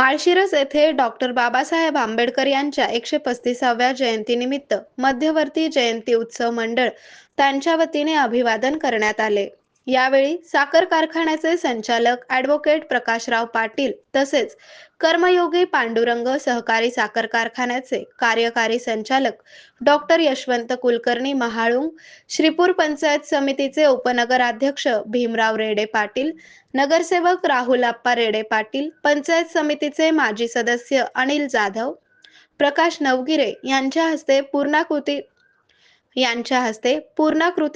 माळशिरस येथे डॉक्टर बाबासाहेब आंबेडकर यांच्या 135व्या जयंतीनिमित्त मध्यवर्ती जयंती उत्सव मंडळ त्यांच्या वतीने अभिवादन करण्यात आले। यावेळी साखर कारखान्याचे संचालक ॲडव्होकेट प्रकाशराव पाटील तसेच कर्मयोगी पांडुरंग सहकारी साखर कारखान्याचे कार्यकारी संचालक डॉक्टर यशवंत कुलकर्णी महाळुंग, श्रीपूर पंचायत समितीचे उपनगराध्यक्ष भीमराव रेडे पाटील, नगरसेवक राहुल आप्पा रेडे पाटील, पंचायत समितीचे माजी सदस्य अनिल जाधव, प्रकाश नवगिरे यांच्या हस्ते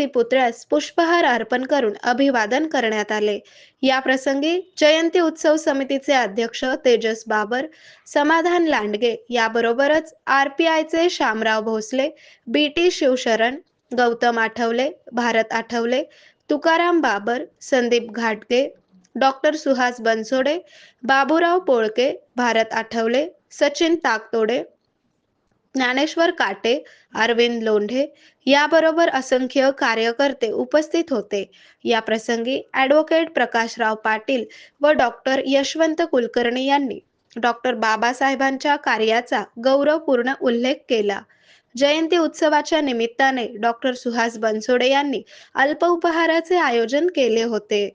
पुतळ्यास पुष्पहार अर्पण करून अभिवादन करण्यात आले। या प्रसंगी जयंती उत्सव समितीचे अध्यक्ष तेजस बाबर, समाधान लांडगे याबरोबरच आरपीआयचे शामराव भोसले, बीटी शिवशरण, गौतम आठवले, भारत आठवले, तुकाराम बाबर, संदीप घाटगे, डॉक्टर सुहास बनसोडे, बाबूराव पोळके, भारत आठवले, सचिन ताकतोडे, ज्ञानेश्वर काटे, अरविंद लोंढे याबरोबर असंख्य कार्यकर्ते उपस्थित होते। या प्रसंगी ॲडव्होकेट प्रकाशराव पाटील व डॉक्टर यशवंत कुलकर्णी यांनी डॉक्टर बाबासाहेबांच्या कार्याचा गौरवपूर्ण उल्लेख केला। जयंती उत्सवाच्या निमित्ताने डॉक्टर सुहास बनसोडे यांनी अल्प उपहाराचे आयोजन केले होते।